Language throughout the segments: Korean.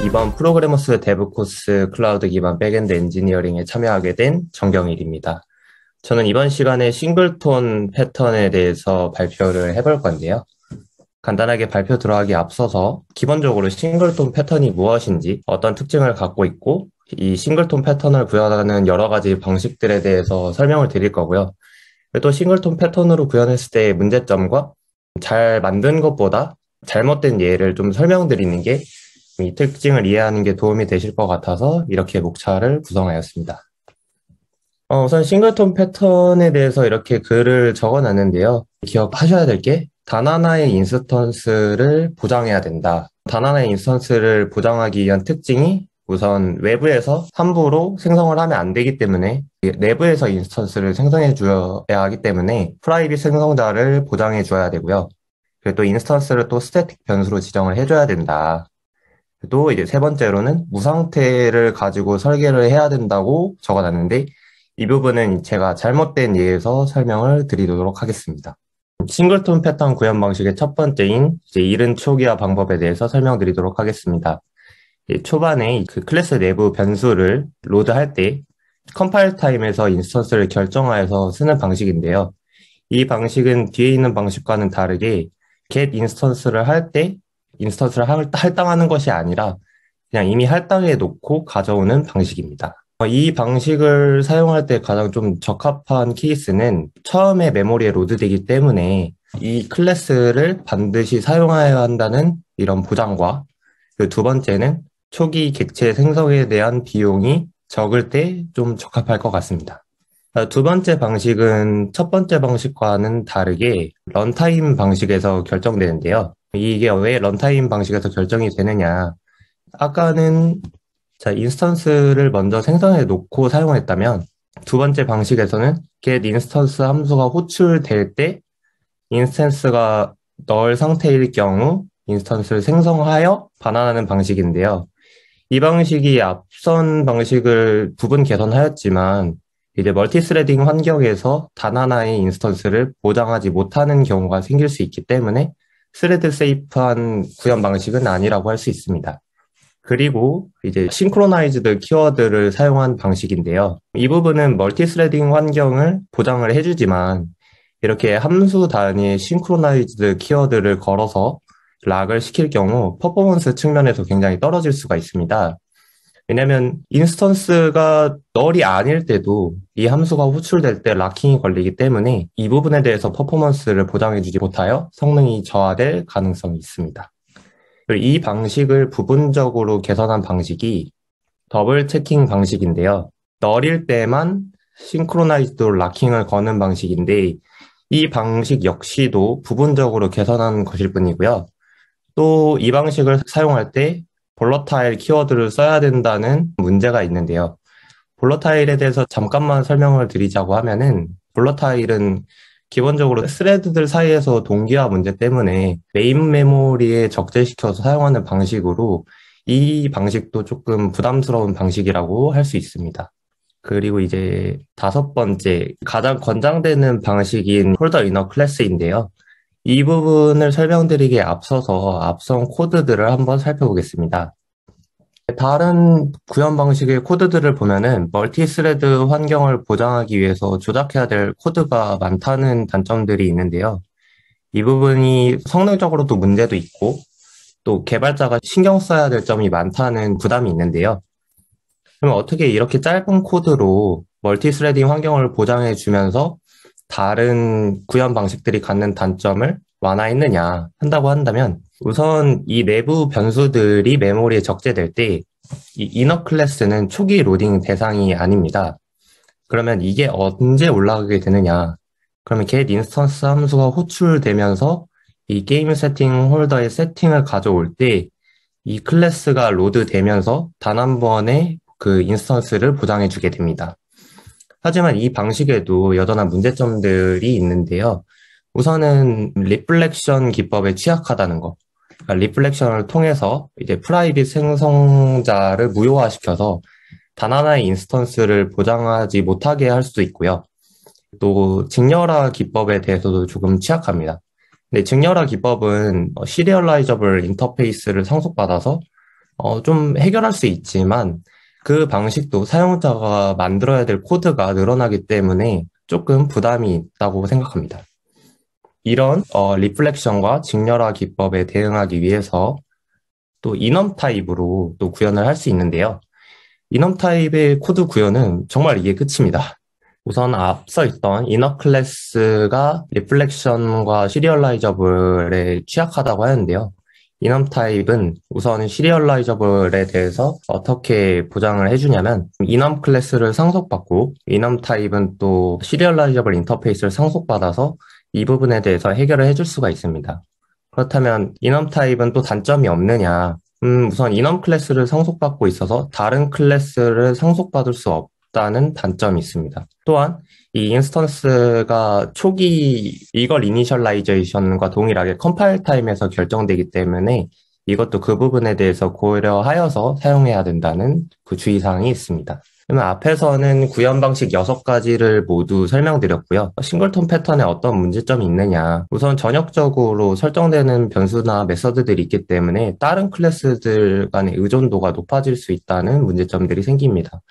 이번 프로그래머스 데브 코스 클라우드 기반 백엔드 엔지니어링에 참여하게 된 정경일입니다. 저는 이번 시간에 싱글톤 패턴에 대해서 발표를 해볼 건데요. 간단하게 발표 들어가기 앞서서 기본적으로 싱글톤 패턴이 무엇인지, 어떤 특징을 갖고 있고, 이 싱글톤 패턴을 구현하는 여러 가지 방식들에 대해서 설명을 드릴 거고요. 또 싱글톤 패턴으로 구현했을 때의 문제점과 잘 만든 것보다 잘못된 예를 좀 설명드리는 게 이 특징을 이해하는 게 도움이 되실 것 같아서 이렇게 목차를 구성하였습니다. 우선 싱글톤 패턴에 대해서 이렇게 글을 적어놨는데요. 기억하셔야 될 게 단 하나의 인스턴스를 보장해야 된다. 단 하나의 인스턴스를 보장하기 위한 특징이 우선 외부에서 함부로 생성을 하면 안 되기 때문에 내부에서 인스턴스를 생성해 줘야 하기 때문에 프라이빗 생성자를 보장해 줘야 되고요. 그리고 또 인스턴스를 또 스태틱 변수로 지정을 해줘야 된다. 또 이제 세 번째로는 무상태를 가지고 설계를 해야 된다고 적어놨는데 이 부분은 제가 잘못된 예에서 설명을 드리도록 하겠습니다. 싱글톤 패턴 구현 방식의 첫 번째인 이제 이른 초기화 방법에 대해서 설명드리도록 하겠습니다. 초반에 그 클래스 내부 변수를 로드할 때 컴파일 타임에서 인스턴스를 결정하여서 쓰는 방식인데요. 이 방식은 뒤에 있는 방식과는 다르게 get 인스턴스를 할 때 인스턴스를 할당하는 것이 아니라 그냥 이미 할당해 놓고 가져오는 방식입니다. 이 방식을 사용할 때 가장 좀 적합한 케이스는 처음에 메모리에 로드되기 때문에 이 클래스를 반드시 사용해야 한다는 이런 보장과 그 두 번째는 초기 객체 생성에 대한 비용이 적을 때 좀 적합할 것 같습니다. 두 번째 방식은 첫 번째 방식과는 다르게 런타임 방식에서 결정되는데요. 이게 왜 런타임 방식에서 결정이 되느냐. 아까는 인스턴스를 먼저 생성해 놓고 사용했다면 두 번째 방식에서는 get 인스턴스 함수가 호출될 때 인스턴스가 널 상태일 경우 인스턴스를 생성하여 반환하는 방식인데요. 이 방식이 앞선 방식을 부분 개선하였지만 이제 멀티스레딩 환경에서 단 하나의 인스턴스를 보장하지 못하는 경우가 생길 수 있기 때문에 스레드 세이프한 구현 방식은 아니라고 할 수 있습니다. 그리고 이제 싱크로나이즈드 키워드를 사용한 방식인데요. 이 부분은 멀티스레딩 환경을 보장을 해주지만 이렇게 함수 단위의 싱크로나이즈드 키워드를 걸어서 락을 시킬 경우 퍼포먼스 측면에서 굉장히 떨어질 수가 있습니다. 왜냐하면 인스턴스가 널이 아닐 때도 이 함수가 호출될 때 락킹이 걸리기 때문에 이 부분에 대해서 퍼포먼스를 보장해주지 못하여 성능이 저하될 가능성이 있습니다. 그리고 이 방식을 부분적으로 개선한 방식이 더블 체킹 방식인데요. 널일 때만 싱크로나이즈드 락킹을 거는 방식인데 이 방식 역시도 부분적으로 개선한 것일 뿐이고요. 또 이 방식을 사용할 때 볼러타일 키워드를 써야 된다는 문제가 있는데요. 볼러타일에 대해서 잠깐만 설명을 드리자고 하면은 볼러타일은 기본적으로 스레드들 사이에서 동기화 문제 때문에 메인 메모리에 적재시켜서 사용하는 방식으로 이 방식도 조금 부담스러운 방식이라고 할 수 있습니다. 그리고 이제 다섯 번째, 가장 권장되는 방식인 홀더 이너 클래스인데요. 이 부분을 설명드리기에 앞서서 앞선 코드들을 한번 살펴보겠습니다. 다른 구현 방식의 코드들을 보면은 멀티스레드 환경을 보장하기 위해서 조작해야 될 코드가 많다는 단점들이 있는데요. 이 부분이 성능적으로도 문제도 있고 또 개발자가 신경 써야 될 점이 많다는 부담이 있는데요. 그럼 어떻게 이렇게 짧은 코드로 멀티스레딩 환경을 보장해 주면서 다른 구현 방식들이 갖는 단점을 완화했느냐 한다고 한다면 우선 이 내부 변수들이 메모리에 적재될 때 이 이너 클래스는 초기 로딩 대상이 아닙니다. 그러면 이게 언제 올라가게 되느냐? 그러면 get 인스턴스 함수가 호출되면서 이 게임 세팅 홀더의 세팅을 가져올 때 이 클래스가 로드 되면서 단 한 번에 그 인스턴스를 보장해 주게 됩니다. 하지만 이 방식에도 여전한 문제점들이 있는데요. 우선은 리플렉션 기법에 취약하다는 거. 그러니까 리플렉션을 통해서 이제 프라이빗 생성자를 무효화시켜서 단 하나의 인스턴스를 보장하지 못하게 할 수도 있고요. 또 직렬화 기법에 대해서도 조금 취약합니다. 근데 직렬화 기법은 시리얼라이저블 인터페이스를 상속받아서 좀 해결할 수 있지만 그 방식도 사용자가 만들어야 될 코드가 늘어나기 때문에 조금 부담이 있다고 생각합니다. 이런 리플렉션과 직렬화 기법에 대응하기 위해서 또 이넘 타입으로 또 구현을 할 수 있는데요. 이넘 타입의 코드 구현은 정말 이게 끝입니다. 우선 앞서 있던 이너 클래스가 리플렉션과 시리얼라이저블에 취약하다고 하는데요. 이넘 타입은 우선 시리얼라이저블에 대해서 어떻게 보장을 해주냐면 이넘 클래스를 상속받고 이넘 타입은 또 시리얼라이저블 인터페이스를 상속받아서 이 부분에 대해서 해결을 해줄 수가 있습니다. 그렇다면 이넘 타입은 또 단점이 없느냐? 우선 이넘 클래스를 상속받고 있어서 다른 클래스를 상속받을 수 없다는 단점이 있습니다. 또한 이 인스턴스가 초기 이걸 이니셜라이제이션과 동일하게 컴파일 타임에서 결정되기 때문에 이것도 그 부분에 대해서 고려하여서 사용해야 된다는 그 주의사항이 있습니다. 그러면 앞에서는 구현 방식 6가지를 모두 설명드렸고요. 싱글톤 패턴에 어떤 문제점이 있느냐. 우선 전역적으로 설정되는 변수나 메서드들이 있기 때문에 다른 클래스들 간의 의존도가 높아질 수 있다는 문제점들이 생깁니다.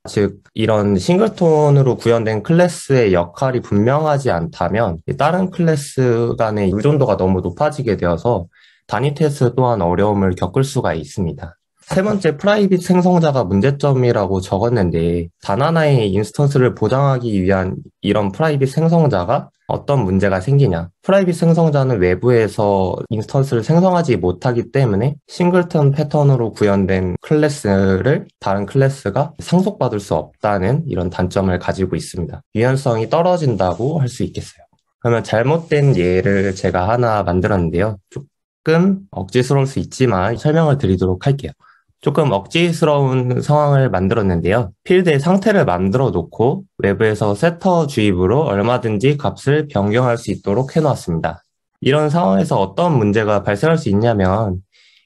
즉, 이런 싱글톤으로 구현된 클래스의 역할이 분명하지 않다면 다른 클래스 간의 의존도가 너무 높아지게 되어서 단위 테스트 또한 어려움을 겪을 수가 있습니다. 세 번째, 프라이빗 생성자가 문제점이라고 적었는데 단 하나의 인스턴스를 보장하기 위한 이런 프라이빗 생성자가 어떤 문제가 생기냐. 프라이빗 생성자는 외부에서 인스턴스를 생성하지 못하기 때문에 싱글턴 패턴으로 구현된 클래스를 다른 클래스가 상속받을 수 없다는 이런 단점을 가지고 있습니다. 유연성이 떨어진다고 할 수 있겠어요. 그러면 잘못된 예를 제가 하나 만들었는데요. 조금 억지스러울 수 있지만 설명을 드리도록 할게요. 조금 억지스러운 상황을 만들었는데요. 필드의 상태를 만들어 놓고 외부에서 세터 주입으로 얼마든지 값을 변경할 수 있도록 해놓았습니다. 이런 상황에서 어떤 문제가 발생할 수 있냐면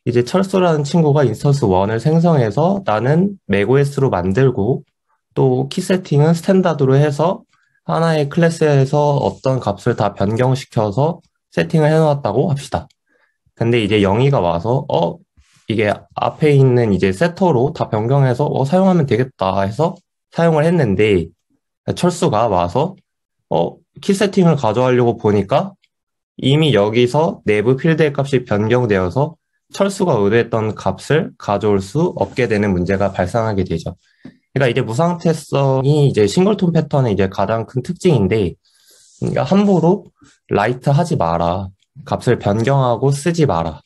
이제 철수라는 친구가 인스턴스 1을 생성해서 나는 맥OS로 만들고 또 키 세팅은 스탠다드로 해서 하나의 클래스에서 어떤 값을 다 변경시켜서 세팅을 해놓았다고 합시다. 근데 이제 영희가 와서 이게 앞에 있는 이제 세터로 다 변경해서 사용하면 되겠다 해서 사용을 했는데 철수가 와서 키 세팅을 가져가려고 보니까 이미 여기서 내부 필드의 값이 변경되어서 철수가 의도했던 값을 가져올 수 없게 되는 문제가 발생하게 되죠. 그러니까 이제 무상태성이 이제 싱글톤 패턴의 이제 가장 큰 특징인데, 그러니까 함부로 라이트 하지 마라. 값을 변경하고 쓰지 마라.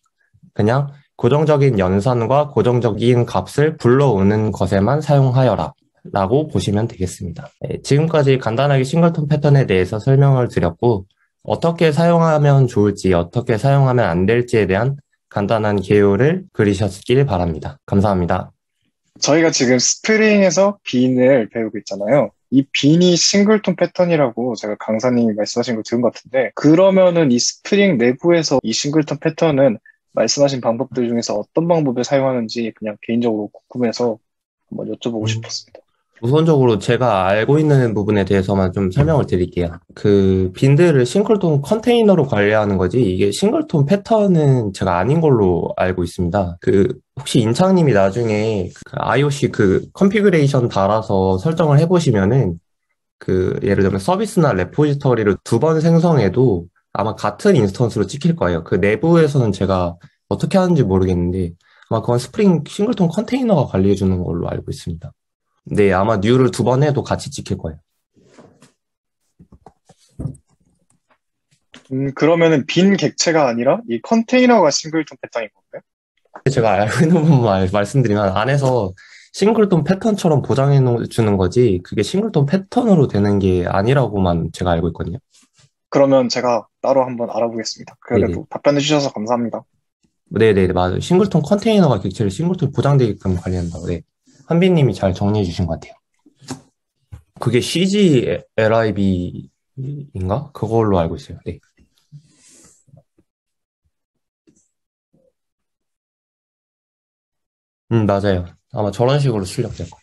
그냥 고정적인 연산과 고정적인 값을 불러오는 것에만 사용하여라 라고 보시면 되겠습니다. 네, 지금까지 간단하게 싱글톤 패턴에 대해서 설명을 드렸고 어떻게 사용하면 좋을지 어떻게 사용하면 안 될지에 대한 간단한 개요를 그리셨길 바랍니다. 감사합니다. 저희가 지금 스프링에서 빈을 배우고 있잖아요. 이 빈이 싱글톤 패턴이라고 제가 강사님이 말씀하신 거 들은 것 같은데, 그러면은 이 스프링 내부에서 이 싱글톤 패턴은 말씀하신 방법들 중에서 어떤 방법을 사용하는지 그냥 개인적으로 궁금해서 한번 여쭤보고 음, 싶었습니다. 우선적으로 제가 알고 있는 부분에 대해서만 좀 설명을 드릴게요. 그 빈들을 싱글톤 컨테이너로 관리하는 거지 이게 싱글톤 패턴은 제가 아닌 걸로 알고 있습니다. 혹시 인창님이 나중에 그 IOC 그 컨피그레이션 달아서 설정을 해보시면은 예를 들면 서비스나 레포지터리를 2번 생성해도 아마 같은 인스턴스로 찍힐 거예요. 그 내부에서는 제가 어떻게 하는지 모르겠는데 아마 그건 스프링 싱글톤 컨테이너가 관리해주는 걸로 알고 있습니다. 네, 아마 뉴를 2번 해도 같이 찍힐 거예요. 그러면은 빈 객체가 아니라 이 컨테이너가 싱글톤 패턴인 건가요? 제가 알고 있는 부분만 말씀드리면 안에서 싱글톤 패턴처럼 보장해 주는 거지 그게 싱글톤 패턴으로 되는 게 아니라고만 제가 알고 있거든요. 그러면 제가 따로 한번 알아보겠습니다. 네네. 그래도 답변해 주셔서 감사합니다. 네네, 맞아요. 싱글톤 컨테이너가 객체를 싱글톤 보장되게끔 관리한다고. 네. 한빈님이 잘 정리해 주신 것 같아요. 그게 CGLIB인가? 그걸로 알고 있어요. 네. 맞아요. 아마 저런 식으로 출력될 거예요.